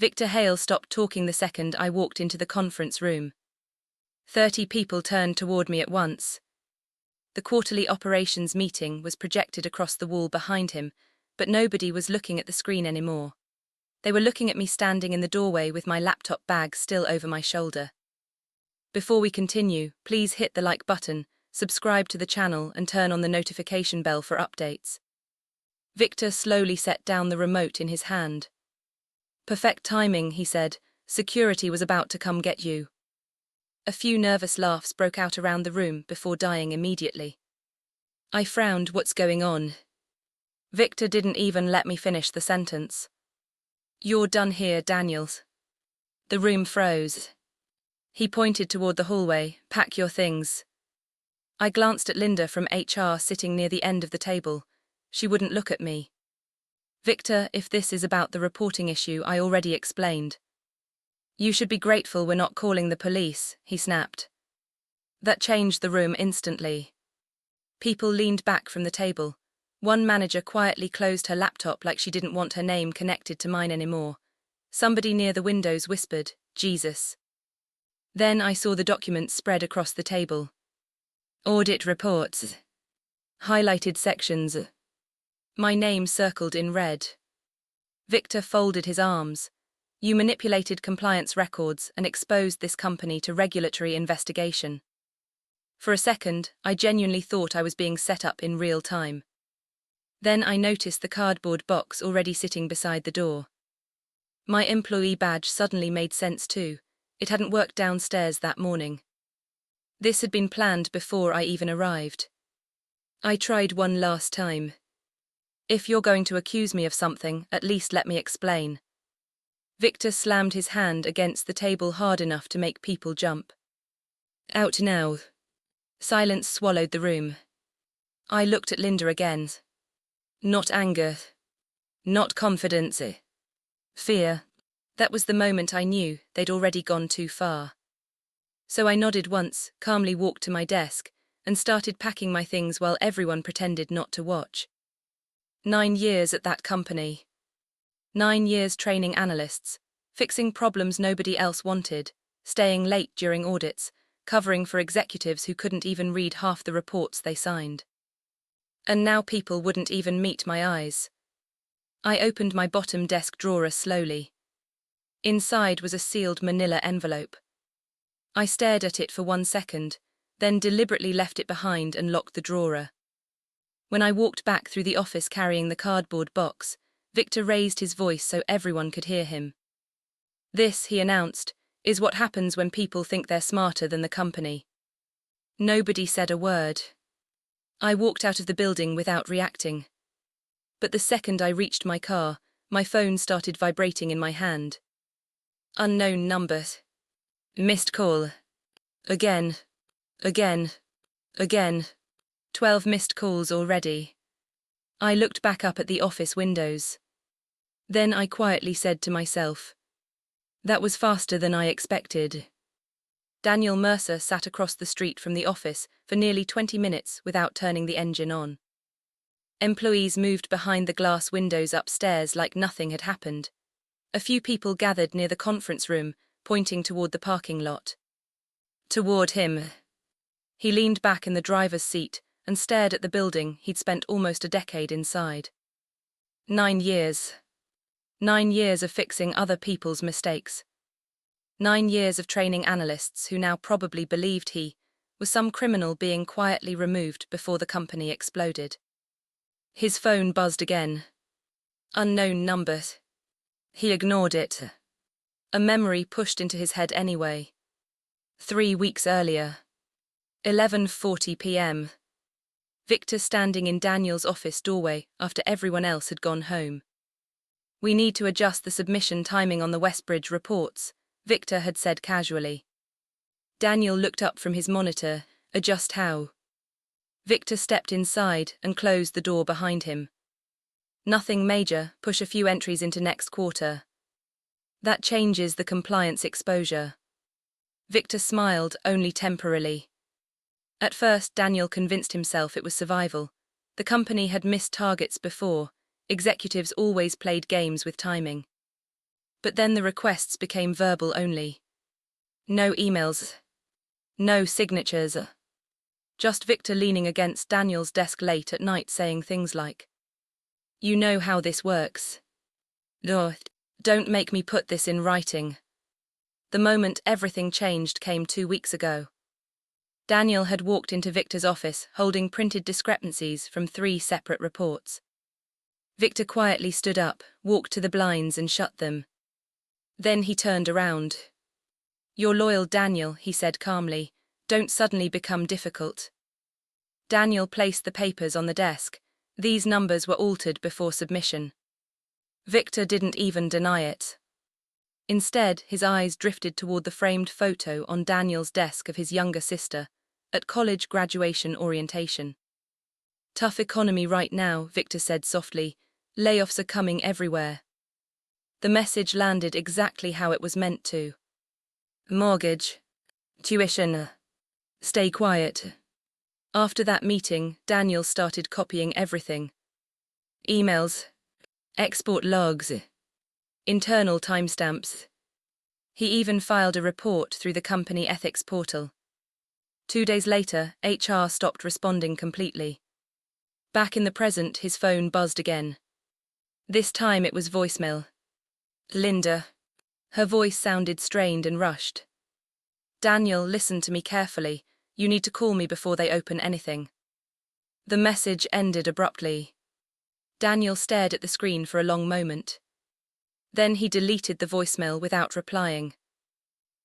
Victor Hale stopped talking the second I walked into the conference room. 30 people turned toward me at once. The quarterly operations meeting was projected across the wall behind him, but nobody was looking at the screen anymore. They were looking at me standing in the doorway with my laptop bag still over my shoulder. Before we continue, please hit the like button, subscribe to the channel and turn on the notification bell for updates. Victor slowly set down the remote in his hand. Perfect timing, he said. Security was about to come get you. A few nervous laughs broke out around the room before dying immediately. I frowned. What's going on? Victor didn't even let me finish the sentence. You're done here, Daniels. The room froze. He pointed toward the hallway. Pack your things. I glanced at Linda from HR sitting near the end of the table. She wouldn't look at me. Victor, if this is about the reporting issue I already explained. You should be grateful we're not calling the police, he snapped. That changed the room instantly. People leaned back from the table. One manager quietly closed her laptop like she didn't want her name connected to mine anymore. Somebody near the windows whispered, Jesus. Then I saw the documents spread across the table. Audit reports. Highlighted sections. My name circled in red. Victor folded his arms. You manipulated compliance records and exposed this company to regulatory investigation. For a second, I genuinely thought I was being set up in real time. Then I noticed the cardboard box already sitting beside the door. My employee badge suddenly made sense too. It hadn't worked downstairs that morning. This had been planned before I even arrived. I tried one last time. If you're going to accuse me of something, at least let me explain. Victor slammed his hand against the table hard enough to make people jump. Out now. Silence swallowed the room. I looked at Linda again. Not anger. Not confidence. Fear. That was the moment I knew they'd already gone too far. So I nodded once, calmly walked to my desk, and started packing my things while everyone pretended not to watch. 9 years at that company. 9 years training analysts, fixing problems nobody else wanted, staying late during audits, covering for executives who couldn't even read half the reports they signed. And now people wouldn't even meet my eyes. I opened my bottom desk drawer slowly. Inside was a sealed manila envelope. I stared at it for 1 second, then deliberately left it behind and locked the drawer. When I walked back through the office carrying the cardboard box, Victor raised his voice so everyone could hear him. This, he announced, is what happens when people think they're smarter than the company. Nobody said a word. I walked out of the building without reacting. But the second I reached my car, my phone started vibrating in my hand. Unknown number. Missed call. Again. Again. Again. 12 missed calls already. I looked back up at the office windows. Then I quietly said to myself, that was faster than I expected. Daniel Mercer sat across the street from the office for nearly 20 minutes without turning the engine on. Employees moved behind the glass windows upstairs like nothing had happened. A few people gathered near the conference room, pointing toward the parking lot. Toward him. He leaned back in the driver's seat and stared at the building he'd spent almost a decade inside. 9 years. 9 years of fixing other people's mistakes. 9 years of training analysts who now probably believed he was some criminal being quietly removed before the company exploded. His phone buzzed again. Unknown number. He ignored it. A memory pushed into his head anyway. 3 weeks earlier. 11:40 p.m. Victor standing in Daniel's office doorway after everyone else had gone home. We need to adjust the submission timing on the Westbridge reports, Victor had said casually. Daniel looked up from his monitor. Adjust how? Victor stepped inside and closed the door behind him. Nothing major, push a few entries into next quarter. That changes the compliance exposure. Victor smiled, only temporarily. At first, Daniel convinced himself it was survival. The company had missed targets before. Executives always played games with timing. But then the requests became verbal only. No emails. No signatures. Just Victor leaning against Daniel's desk late at night saying things like, "You know how this works. Ugh, don't make me put this in writing." The moment everything changed came 2 weeks ago. Daniel had walked into Victor's office holding printed discrepancies from 3 separate reports. Victor quietly stood up, walked to the blinds and shut them. Then he turned around. "You're loyal, Daniel," he said calmly. "Don't suddenly become difficult." Daniel placed the papers on the desk. These numbers were altered before submission. Victor didn't even deny it. Instead, his eyes drifted toward the framed photo on Daniel's desk of his younger sister, at college graduation orientation. "Tough economy right now," Victor said softly. "Layoffs are coming everywhere." The message landed exactly how it was meant to. Mortgage. Tuition. Stay quiet. After that meeting, Daniel started copying everything. Emails. Export logs. Internal timestamps. He even filed a report through the company ethics portal. 2 days later, HR stopped responding completely. Back in the present, his phone buzzed again. This time it was voicemail. "Linda." Her voice sounded strained and rushed. "Daniel, listen to me carefully. You need to call me before they open anything." The message ended abruptly. Daniel stared at the screen for a long moment. Then he deleted the voicemail without replying.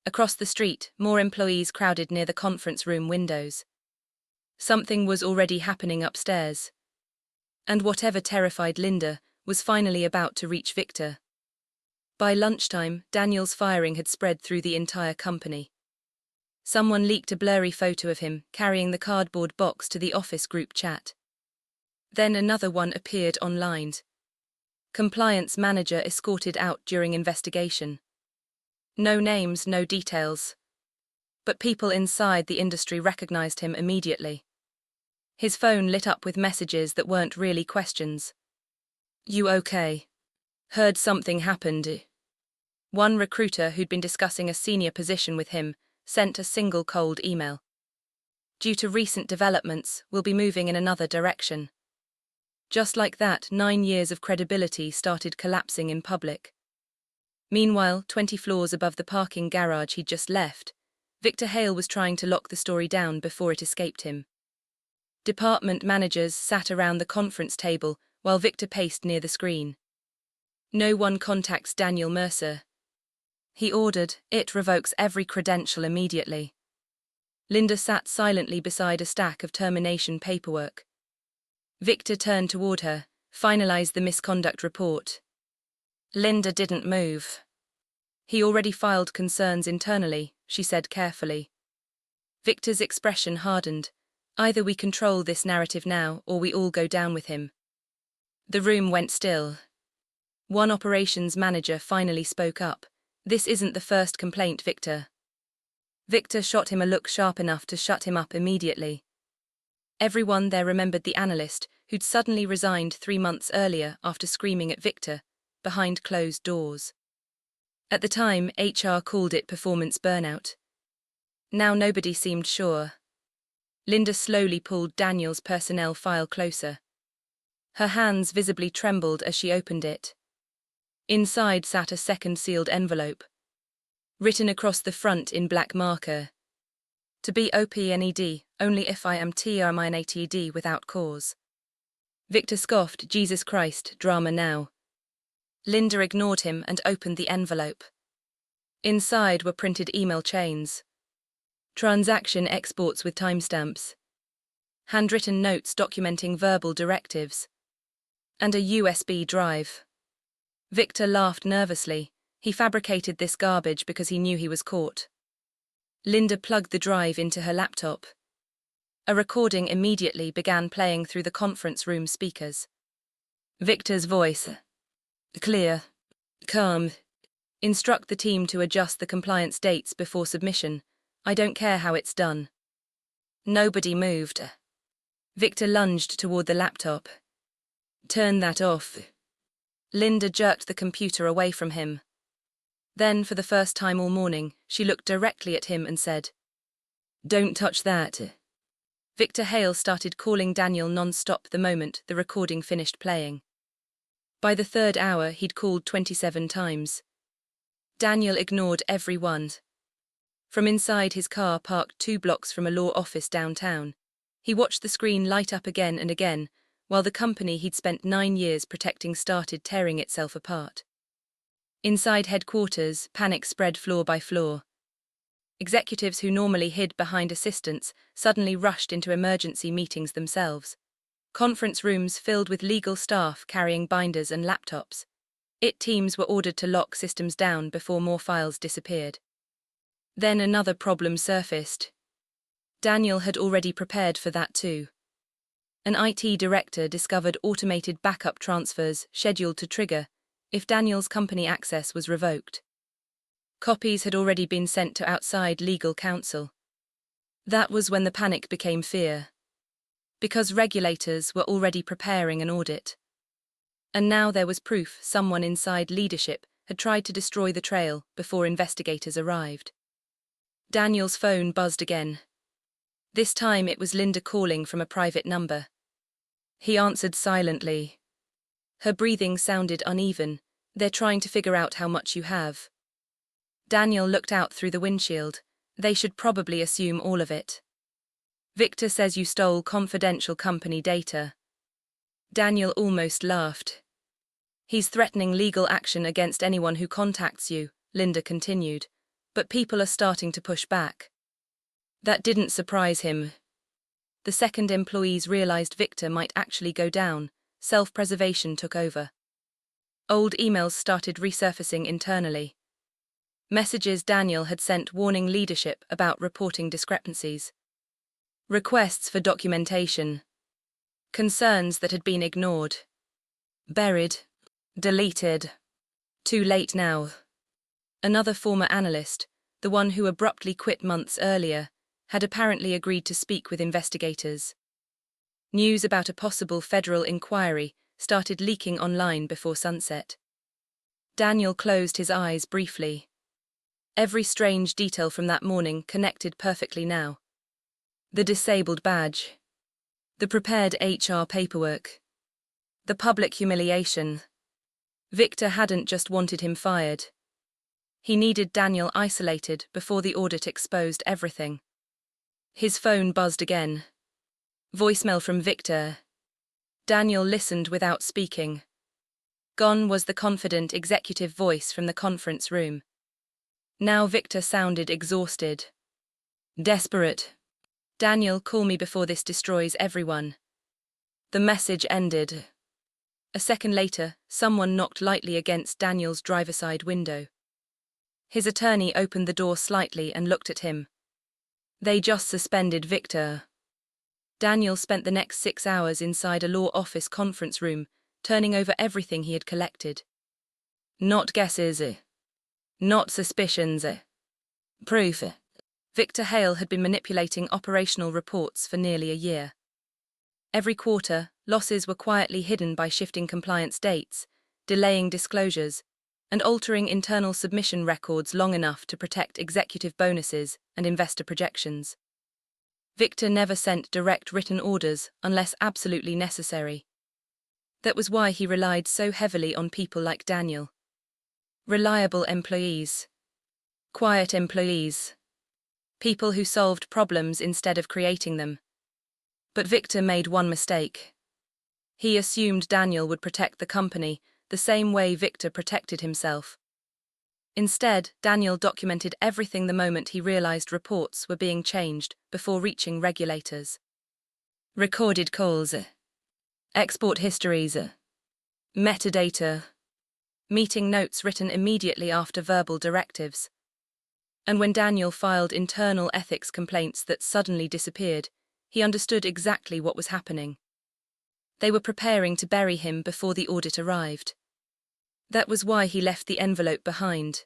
Across the street, more employees crowded near the conference room windows. Something was already happening upstairs. And whatever terrified Linda was finally about to reach Victor. By lunchtime, Daniel's firing had spread through the entire company. Someone leaked a blurry photo of him carrying the cardboard box to the office group chat. Then another one appeared online. Compliance manager escorted out during investigation. No names, no details. But people inside the industry recognized him immediately. His phone lit up with messages that weren't really questions. "You okay? Heard something happened." One recruiter who'd been discussing a senior position with him sent a single cold email. "Due to recent developments, we'll be moving in another direction." Just like that, 9 years of credibility started collapsing in public. Meanwhile, 20 floors above the parking garage he'd just left, Victor Hale was trying to lock the story down before it escaped him. Department managers sat around the conference table while Victor paced near the screen. "No one contacts Daniel Mercer," he ordered. "It revokes every credential immediately." Linda sat silently beside a stack of termination paperwork. Victor turned toward her, finalized the misconduct report. Linda didn't move. "He already filed concerns internally," she said carefully. Victor's expression hardened. "Either we control this narrative now, or we all go down with him." The room went still. One operations manager finally spoke up. "This isn't the first complaint, Victor." Victor shot him a look sharp enough to shut him up immediately. Everyone there remembered the analyst who'd suddenly resigned 3 months earlier after screaming at Victor, behind closed doors. At the time, HR called it performance burnout. Now nobody seemed sure. Linda slowly pulled Daniel's personnel file closer. Her hands visibly trembled as she opened it. Inside sat a second sealed envelope. Written across the front in black marker. "To be OPNED, only if I am terminated without cause." Victor scoffed. "Jesus Christ, drama now." Linda ignored him and opened the envelope. Inside were printed email chains. Transaction exports with timestamps. Handwritten notes documenting verbal directives. And a USB drive. Victor laughed nervously. He fabricated this garbage because he knew he was caught. Linda plugged the drive into her laptop. A recording immediately began playing through the conference room speakers. Victor's voice. "Clear. Calm. Instruct the team to adjust the compliance dates before submission. I don't care how it's done." Nobody moved. Victor lunged toward the laptop. "Turn that off." Linda jerked the computer away from him. Then, for the first time all morning, she looked directly at him and said, "Don't touch that." Victor Hale started calling Daniel non-stop the moment the recording finished playing. By the third hour, he'd called 27 times. Daniel ignored every one. From inside his car parked 2 blocks from a law office downtown, he watched the screen light up again and again, while the company he'd spent 9 years protecting started tearing itself apart. Inside headquarters, panic spread floor by floor. Executives who normally hid behind assistants suddenly rushed into emergency meetings themselves. Conference rooms filled with legal staff carrying binders and laptops. Teams were ordered to lock systems down before more files disappeared. Then another problem surfaced. Daniel had already prepared for that too. An IT director discovered automated backup transfers scheduled to trigger if Daniel's company access was revoked. Copies had already been sent to outside legal counsel. That was when the panic became fear. Because regulators were already preparing an audit. And now there was proof someone inside leadership had tried to destroy the trail before investigators arrived. Daniel's phone buzzed again. This time it was Linda calling from a private number. He answered silently. Her breathing sounded uneven. "They're trying to figure out how much you have." Daniel looked out through the windshield. "They should probably assume all of it." "Victor says you stole confidential company data." Daniel almost laughed. "He's threatening legal action against anyone who contacts you," Linda continued, "but people are starting to push back." That didn't surprise him. The second employees realized Victor might actually go down, self-preservation took over. Old emails started resurfacing internally. Messages Daniel had sent warning leadership about reporting discrepancies. Requests for documentation. Concerns that had been ignored. Buried. Deleted. Too late now. Another former analyst, the one who abruptly quit months earlier, had apparently agreed to speak with investigators. News about a possible federal inquiry started leaking online before sunset. Daniel closed his eyes briefly. Every strange detail from that morning connected perfectly now. The disabled badge. The prepared HR paperwork. The public humiliation. Victor hadn't just wanted him fired. He needed Daniel isolated before the audit exposed everything. His phone buzzed again. Voicemail from Victor. Daniel listened without speaking. Gone was the confident executive voice from the conference room. Now Victor sounded exhausted. Desperate. "Daniel, call me before this destroys everyone." The message ended. A second later, someone knocked lightly against Daniel's driver-side window. His attorney opened the door slightly and looked at him. "They just suspended Victor." Daniel spent the next 6 hours inside a law office conference room, turning over everything he had collected. Not guesses. Not suspicions. Proof. Victor Hale had been manipulating operational reports for nearly a year. Every quarter, losses were quietly hidden by shifting compliance dates, delaying disclosures, and altering internal submission records long enough to protect executive bonuses and investor projections. Victor never sent direct written orders unless absolutely necessary. That was why he relied so heavily on people like Daniel. Reliable employees. Quiet employees. People who solved problems instead of creating them. But Victor made one mistake. He assumed Daniel would protect the company the same way Victor protected himself. Instead, Daniel documented everything the moment he realized reports were being changed before reaching regulators. Recorded calls. Export histories. Metadata. Meeting notes written immediately after verbal directives. And when Daniel filed internal ethics complaints that suddenly disappeared, he understood exactly what was happening. They were preparing to bury him before the audit arrived. That was why he left the envelope behind.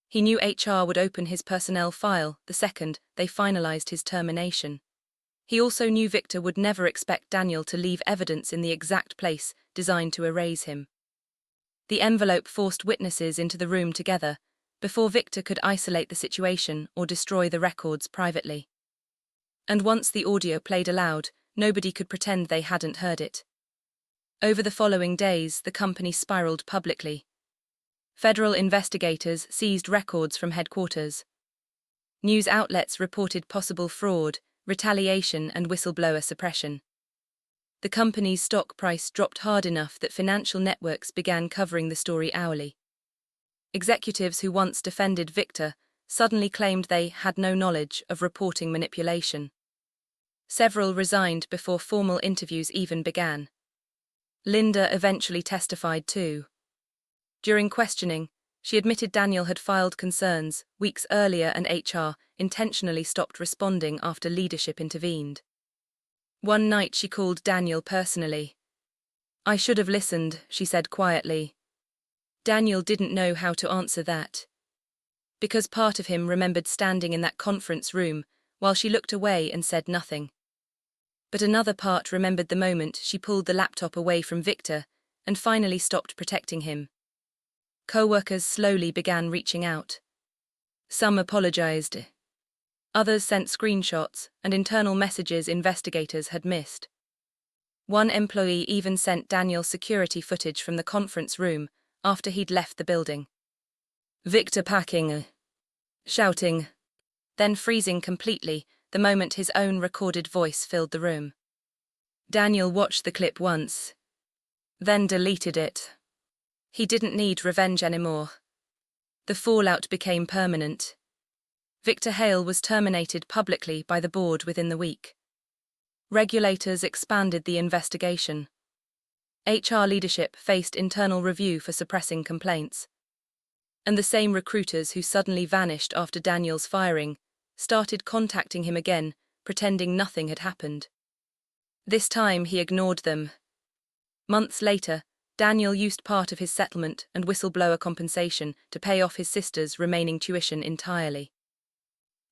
He knew HR would open his personnel file the second they finalized his termination. He also knew Victor would never expect Daniel to leave evidence in the exact place designed to erase him. The envelope forced witnesses into the room together, before Victor could isolate the situation or destroy the records privately. And once the audio played aloud, nobody could pretend they hadn't heard it. Over the following days, the company spiraled publicly. Federal investigators seized records from headquarters. News outlets reported possible fraud, retaliation, and whistleblower suppression. The company's stock price dropped hard enough that financial networks began covering the story hourly. Executives who once defended Victor suddenly claimed they had no knowledge of reporting manipulation. Several resigned before formal interviews even began. Linda eventually testified too. During questioning, she admitted Daniel had filed concerns weeks earlier and HR intentionally stopped responding after leadership intervened. One night she called Daniel personally. "I should have listened," she said quietly. Daniel didn't know how to answer that. Because part of him remembered standing in that conference room while she looked away and said nothing. But another part remembered the moment she pulled the laptop away from Victor and finally stopped protecting him. Co-workers slowly began reaching out. Some apologized. Others sent screenshots and internal messages investigators had missed. One employee even sent Daniel security footage from the conference room after he'd left the building. Victor packing, shouting, then freezing completely the moment his own recorded voice filled the room. Daniel watched the clip once, then deleted it. He didn't need revenge anymore. The fallout became permanent. Victor Hale was terminated publicly by the board within the week. Regulators expanded the investigation. HR leadership faced internal review for suppressing complaints. And the same recruiters who suddenly vanished after Daniel's firing started contacting him again, pretending nothing had happened. This time he ignored them. Months later, Daniel used part of his settlement and whistleblower compensation to pay off his sister's remaining tuition entirely.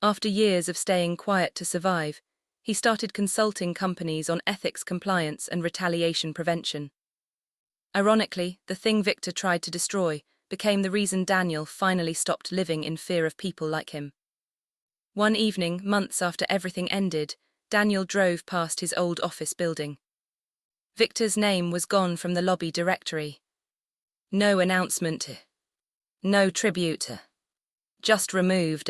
After years of staying quiet to survive, he started consulting companies on ethics compliance and retaliation prevention. Ironically, the thing Victor tried to destroy became the reason Daniel finally stopped living in fear of people like him. One evening, months after everything ended, Daniel drove past his old office building. Victor's name was gone from the lobby directory. No announcement. No tribute. Just removed.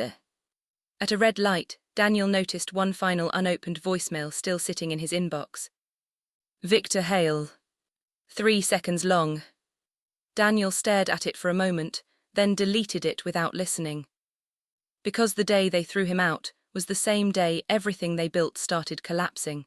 At a red light, Daniel noticed one final unopened voicemail still sitting in his inbox. Victor Hale. 3 seconds long. Daniel stared at it for a moment, then deleted it without listening. Because the day they threw him out was the same day everything they built started collapsing.